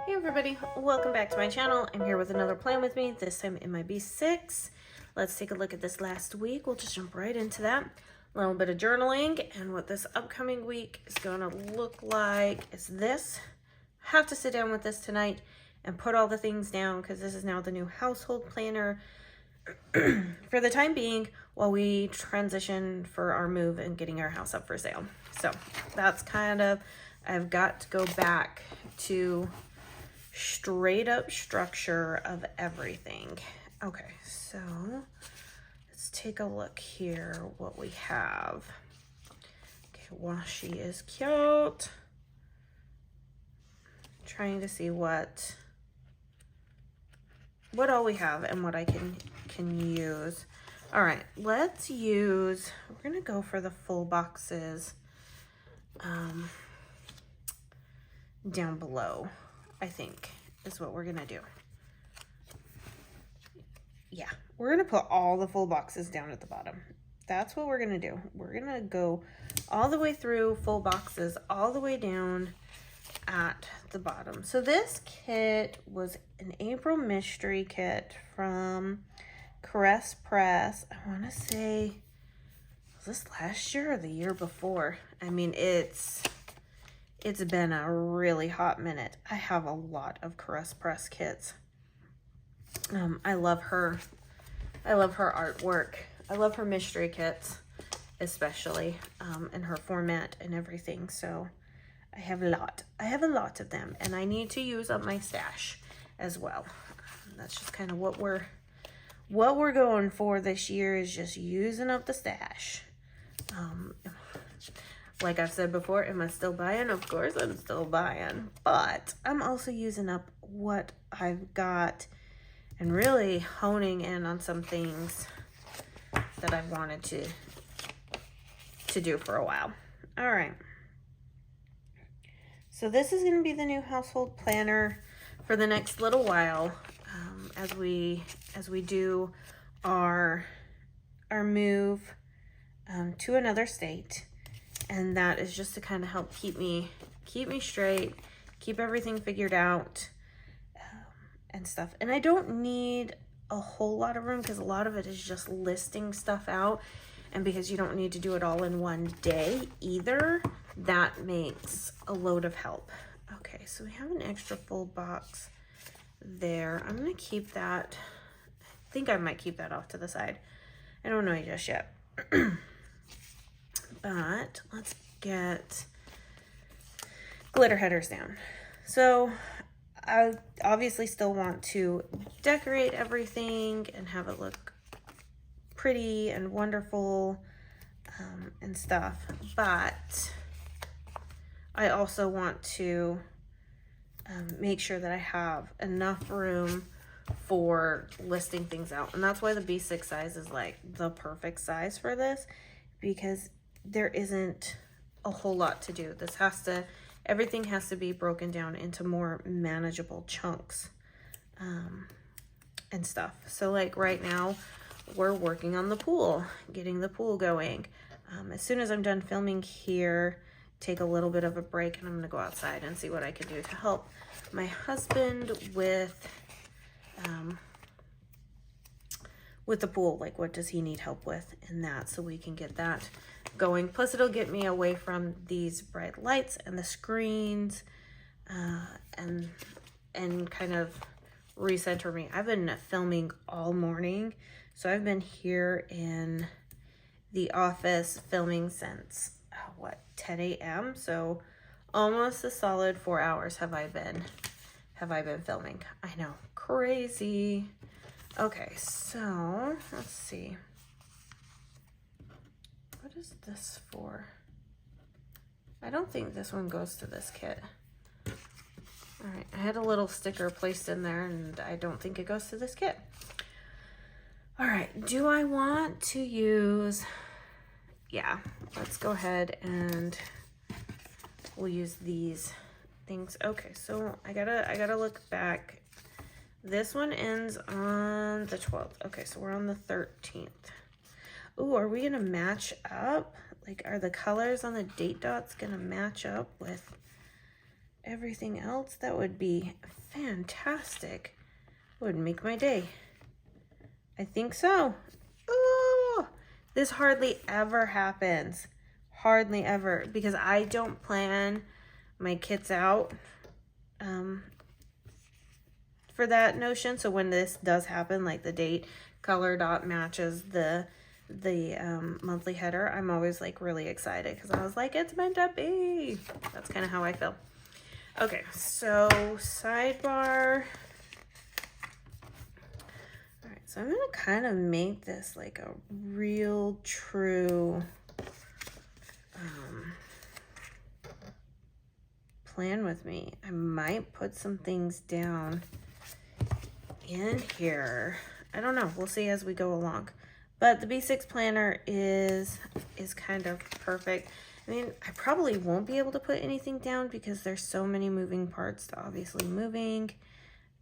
Hey everybody, welcome back to my channel. I'm here with another plan with me, this time in my B6. Let's take a look at this last week. We'll just jump right into that. A little bit of journaling and what this upcoming week is going to look like is this. I have to sit down with this tonight and put all the things down because this is now the new household planner for the time being while we transition for our move and getting our house up for sale. So that's kind of, I've got to go back to straight up structure of everything. Okay, so let's take a look here what we have. Okay, washi is cute. Trying to see what all we have and what I can use. All right, let's use, we're gonna go for the full boxes down below, I think is what we're gonna do. Yeah, we're gonna put all the full boxes down at the bottom. That's what we're gonna do. We're gonna go all the way through full boxes, all the way down at the bottom. So this kit was an April mystery kit from Caress Press. I want to say, was this last year or the year before? I mean, it's been a really hot minute. I have a lot of Caress Press kits. I love her artwork. I love her mystery kits, especially, and her format and everything. So I have a lot of them, and I need to use up my stash as well. That's just kind of what we're going for this year, is just using up the stash. Like I've said before, am I still buying? Of course I'm still buying, but I'm also using up what I've got and really honing in on some things that I've wanted to do for a while. All right. So this is going to be the new household planner for the next little while, as we do our move to another state, and that is just to kind of help keep me straight, keep everything figured out, and stuff. And I don't need a whole lot of room because a lot of it is just listing stuff out, and because you don't need to do it all in one day either, that makes a load of help. Okay, so we have an extra full box there. I'm gonna keep that. I think I might keep that off to the side. I don't know just yet. But let's get glitter headers down. So I obviously still want to decorate everything and have it look pretty and wonderful and stuff, but I also want to make sure that I have enough room for listing things out. And that's why the B6 size is like the perfect size for this, because there isn't a whole lot to do. Everything has to be broken down into more manageable chunks and stuff. So like right now, we're working on the pool, getting the pool going. As soon as I'm done filming here, take a little bit of a break, and I'm gonna go outside and see what I can do to help my husband with the pool. Like, what does he need help with in that, so we can get that going. Plus it'll get me away from these bright lights and the screens, and kind of recenter me. I've been filming all morning, so I've been here in the office filming since what, 10 a.m. So almost a solid 4 hours have I been filming. I know, crazy. Okay, so let's see. What is this for? I don't think this one goes to this kit. All right, I had a little sticker placed in there, and I don't think it goes to this kit. All right, do I want to use, yeah, let's go ahead and we'll use these things. Okay, so I gotta look back. This one ends on the 12th. Okay, so we're on the 13th. Ooh, are we gonna match up? Like, are the colors on the date dots gonna match up with everything else, that would be fantastic. It would make my day. I think so. Ooh, this hardly ever happens. Hardly ever, because I don't plan my kits out for that notion. So when this does happen, like the date color dot matches the monthly header, I'm always like really excited because I was like, it's meant to be. That's kind of how I feel. Okay, so sidebar. All right, so I'm gonna kind of make this like a real true plan with me. I might put some things down in here. I don't know, we'll see as we go along. But the B6 planner is kind of perfect. I mean, I probably won't be able to put anything down because there's so many moving parts to obviously moving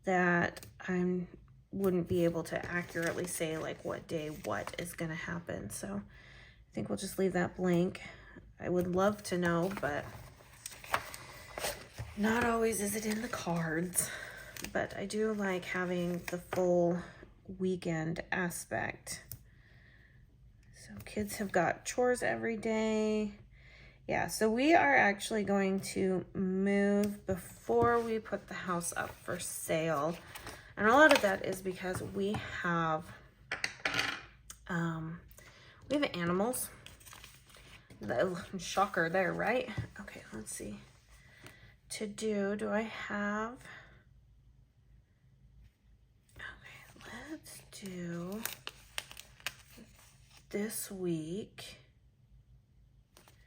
that I wouldn't be able to accurately say like what day what is gonna happen. So I think we'll just leave that blank. I would love to know, but not always is it in the cards. But I do like having the full weekend aspect. So kids have got chores every day. Yeah, so we are actually going to move before we put the house up for sale. And a lot of that is because we have animals. The shocker there, right? Okay, let's see. Do I have... Okay, let's do this week.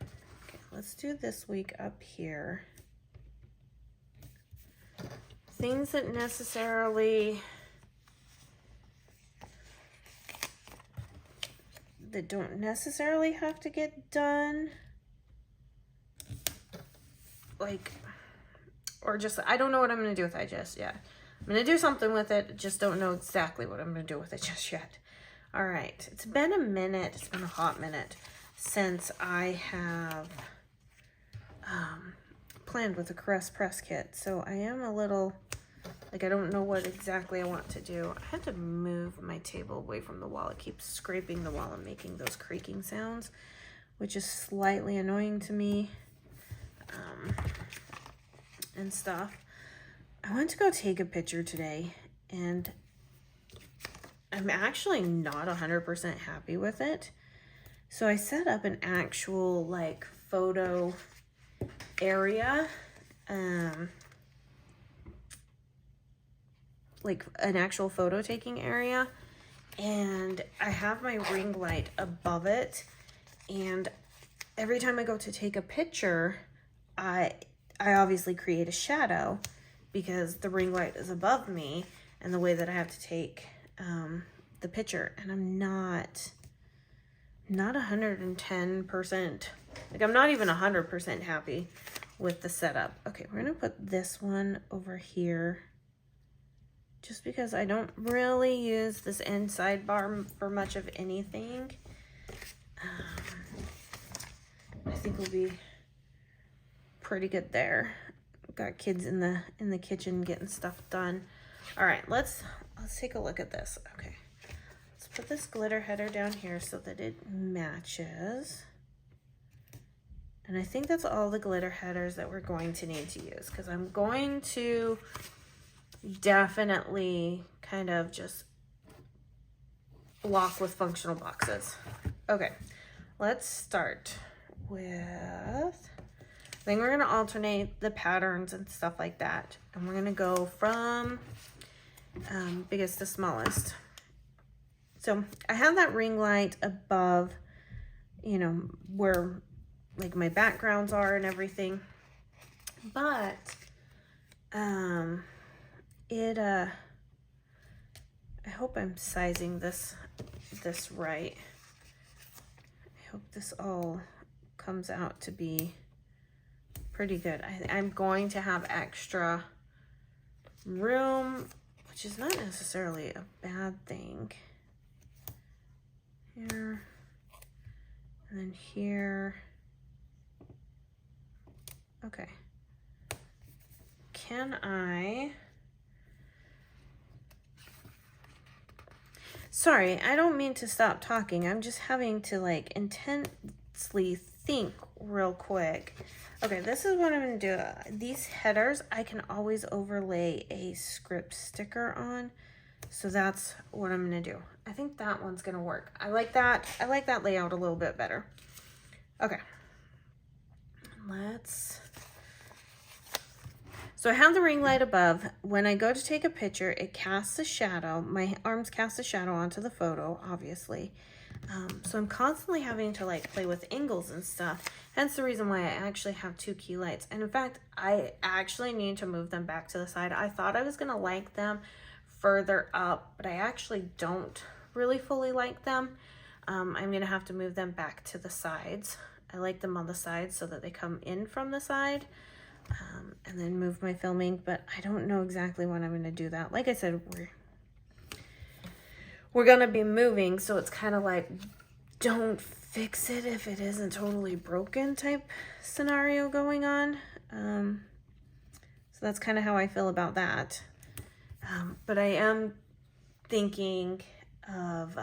Okay, let's do this week up here. Things that don't necessarily have to get done. Like, or just, I don't know what I'm going to do with it just yet. I'm going to do something with it, just don't know exactly what I'm going to do with it just yet. All right, it's been a minute, it's been a hot minute since I have planned with a Caress press kit. So I am a little, like, I don't know what exactly I want to do. I had to move my table away from the wall. It keeps scraping the wall and making those creaking sounds, which is slightly annoying to me. And stuff. I went to go take a picture today and I'm actually not 100% happy with it. So I set up an actual like photo area, like an actual photo taking area, and I have my ring light above it, and every time I go to take a picture, I obviously create a shadow because the ring light is above me and the way that I have to take the picture, and I'm not 110%, like I'm not even 100% happy with the setup. Okay, we're gonna put this one over here just because I don't really use this inside bar for much of anything. I think we'll be pretty good there. Got kids in the kitchen getting stuff done. All right, let's take a look at this. Okay, let's put this glitter header down here so that it matches. And I think that's all the glitter headers that we're going to need to use, because I'm going to definitely kind of just block with functional boxes. Okay, let's start with, I think we're gonna alternate the patterns and stuff like that. And we're gonna go from biggest to smallest. So I have that ring light above, you know, where like my backgrounds are and everything. But I hope I'm sizing this right. I hope this all comes out to be pretty good. I'm going to have extra room, which is not necessarily a bad thing. Here, and then here. Okay. can I... Sorry, I don't mean to stop talking. I'm just having to like intensely think real quick. Okay, this is what I'm gonna do. These headers, I can always overlay a script sticker on. So that's what I'm gonna do. I think that one's gonna work. I like that layout a little bit better. Okay, so I have the ring light above. When I go to take a picture, it casts a shadow. My arms cast a shadow onto the photo, obviously. So I'm constantly having to like play with angles and stuff. Hence the reason why I actually have 2 key lights. And in fact, I actually need to move them back to the side. I thought I was gonna like them further up, but I actually don't really fully like them. I'm gonna have to move them back to the sides. I like them on the sides so that they come in from the side. And then move my filming, but I don't know exactly when I'm going to do that. Like I said, we're going to be moving, so it's kind of like, don't fix it if it isn't totally broken type scenario going on. So that's kind of how I feel about that. But I am thinking of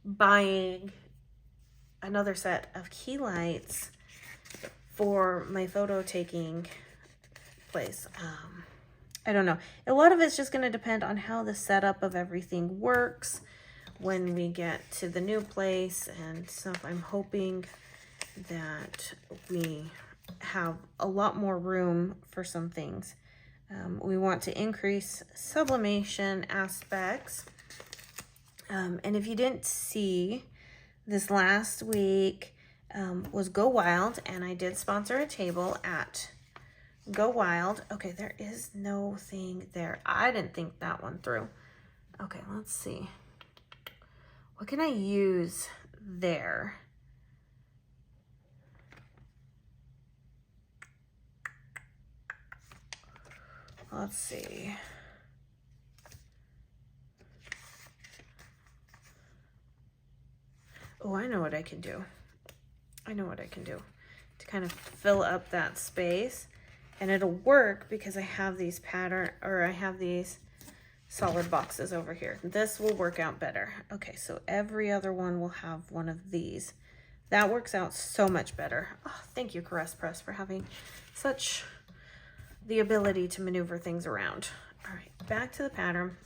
buying another set of key lights for my photo taking place. I don't know. A lot of it's just going to depend on how the setup of everything works when we get to the new place and stuff. I'm hoping that we have a lot more room for some things. We want to increase sublimation aspects. And if you didn't see, this last week was Go Wild, and I did sponsor a table at Go Wild. Okay, there is no thing there. I didn't think that one through. Okay, let's see. What can I use there? Let's see. Oh, I know what I can do. I know what I can do to kind of fill up that space, and it'll work because I have these I have these solid boxes over here. This will work out better. Okay, so every other one will have one of these. That works out so much better. Oh, thank you, Caress Press, for having such the ability to maneuver things around. All right, back to the pattern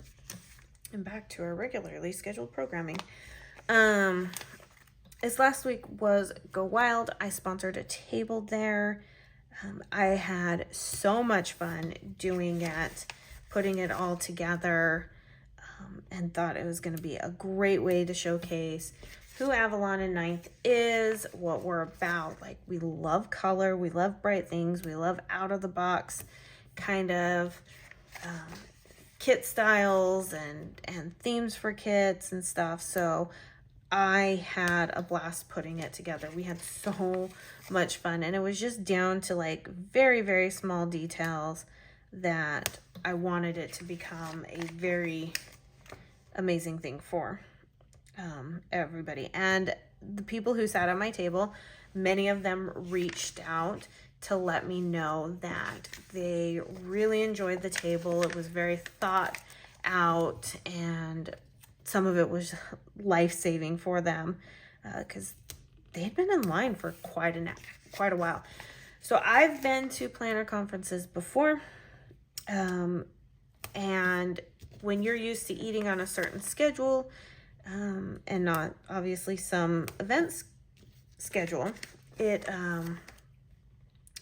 and back to our regularly scheduled programming. This last week was Go Wild. I sponsored a table there. I had so much fun doing it, putting it all together, and thought it was going to be a great way to showcase who Avalon and Ninth is, what we're about. Like, we love color, we love bright things, we love out of the box kind of kit styles and themes for kits and stuff. So I had a blast putting it together. We had so much fun, and it was just down to like very, very small details that I wanted it to become a very amazing thing for everybody. And the people who sat at my table, many of them reached out to let me know that they really enjoyed the table. It was very thought out, and some of it was life-saving for them because they had been in line for quite a while. So I've been to planner conferences before, and when you're used to eating on a certain schedule and not obviously some events schedule, it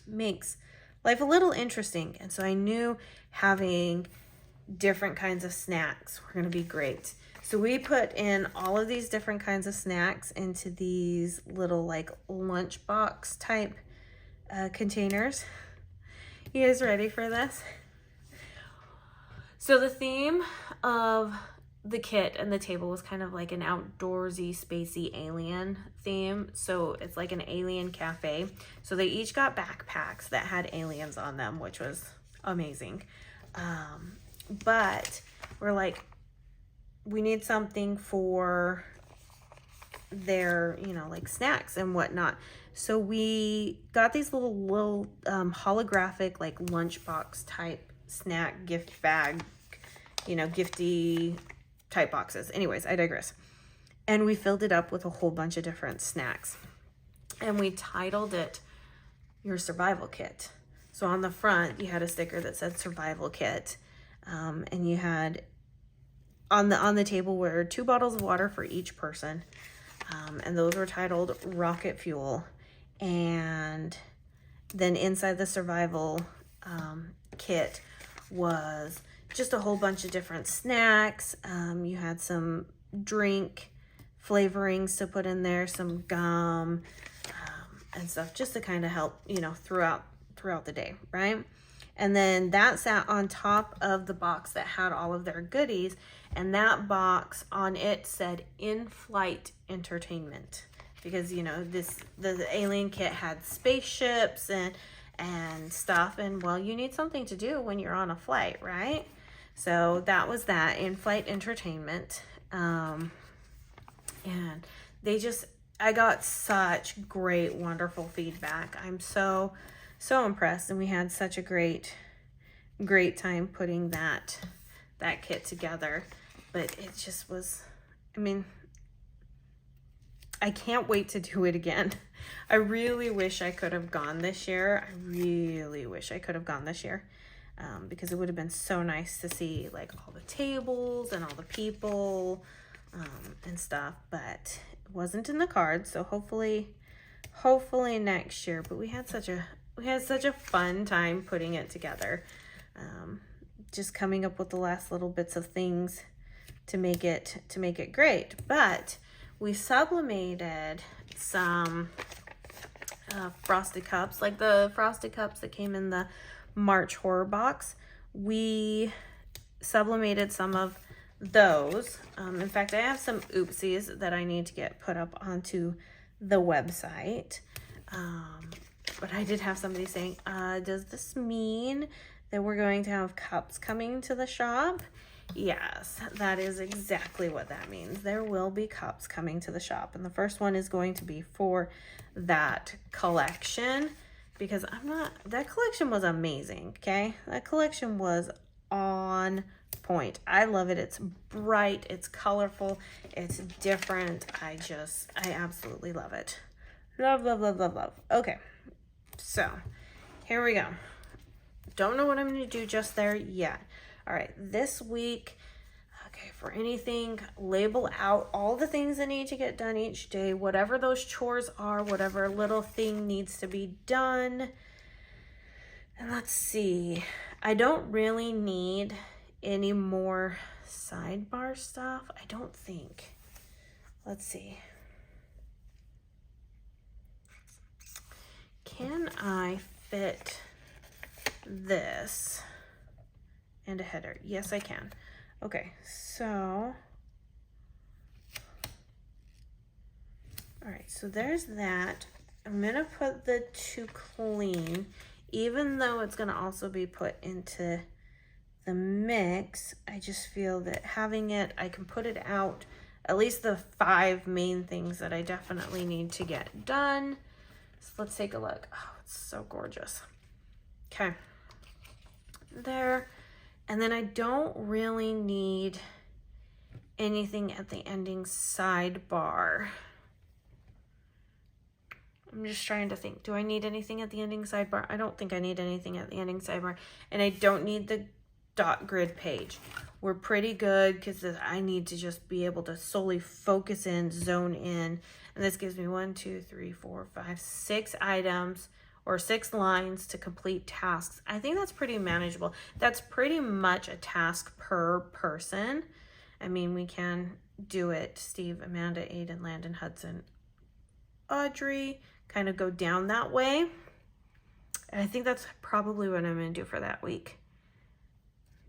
makes life a little interesting. And so I knew having different kinds of snacks were going to be great. So we put in all of these different kinds of snacks into these little like lunchbox type containers. You guys ready for this? So the theme of the kit and the table was kind of like an outdoorsy, spacey alien theme. So it's like an alien cafe. So they each got backpacks that had aliens on them, which was amazing. But we're like, we need something for their, you know, like snacks and whatnot. So we got these little holographic, like lunchbox type snack gift bag, you know, gifty type boxes. Anyways, I digress. And we filled it up with a whole bunch of different snacks. And we titled it Your Survival Kit. So on the front, you had a sticker that said Survival Kit. And you had, on the table were 2 bottles of water for each person. And those were titled Rocket Fuel. And then inside the survival kit was just a whole bunch of different snacks. You had some drink flavorings to put in there, some gum and stuff, just to kind of help, you know, throughout the day, right? And then that sat on top of the box that had all of their goodies, and that box on it said in-flight entertainment, because, you know, the alien kit had spaceships and stuff, and well, you need something to do when you're on a flight, right? So that was that, in-flight entertainment. And I got such great, wonderful feedback. I'm so impressed, and we had such a great time putting that kit together. But it just was, I mean, I can't wait to do it again. I really wish I could have gone this year. I really wish I could have gone this year, because it would have been so nice to see like all the tables and all the people and stuff, but it wasn't in the cards. So hopefully next year. But we had such a fun time putting it together. Just coming up with the last little bits of things to make it great. But we sublimated some frosted cups, like the frosted cups that came in the March horror box. We sublimated some of those. In fact, I have some oopsies that I need to get put up onto the website. But I did have somebody saying, does this mean that we're going to have cups coming to the shop? Yes, that is exactly what that means. There will be cups coming to the shop. And the first one is going to be for that collection, because that collection was amazing, okay? That collection was on point. I love it. It's bright, it's colorful, it's different. I absolutely love it. Love, love, love, love, love. Okay, so here we go. Don't know what I'm going to do just there yet. All right, this week, okay, for anything, label out all the things that need to get done each day, whatever those chores are, whatever little thing needs to be done. And let's see, I don't really need any more sidebar stuff, I don't think. Let's see. Can I fit this and a header? Yes, I can. Okay, so all right, so there's that. I'm gonna put the to clean, even though it's gonna also be put into the mix. I just feel that having it, I can put it out, at least the 5 main things that I definitely need to get done. So let's take a look. Oh, it's so gorgeous. Okay, there. And then I don't really need anything at the ending sidebar. I'm just trying to think, do I need anything at the ending sidebar? I don't think I need anything at the ending sidebar. And I don't need the dot grid page. We're pretty good, because I need to just be able to solely focus in, zone in. And this gives me 1, 2, 3, 4, 5, 6 items, or 6 lines to complete tasks. I think that's pretty manageable. That's pretty much a task per person. I mean, we can do it, Steve, Amanda, Aiden, Landon, Hudson, Audrey, kind of go down that way. And I think that's probably what I'm gonna do for that week,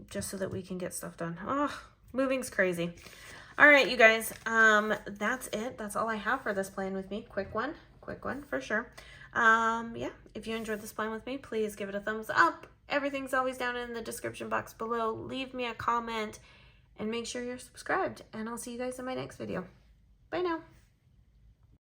just so that we can get stuff done. Oh, moving's crazy. All right, you guys, that's it. That's all I have for this plan with me. Quick one for sure. Yeah, if you enjoyed this plan with me, please give it a thumbs up. Everything's always down in the description box below. Leave me a comment and make sure you're subscribed, and I'll see you guys in my next video. Bye now.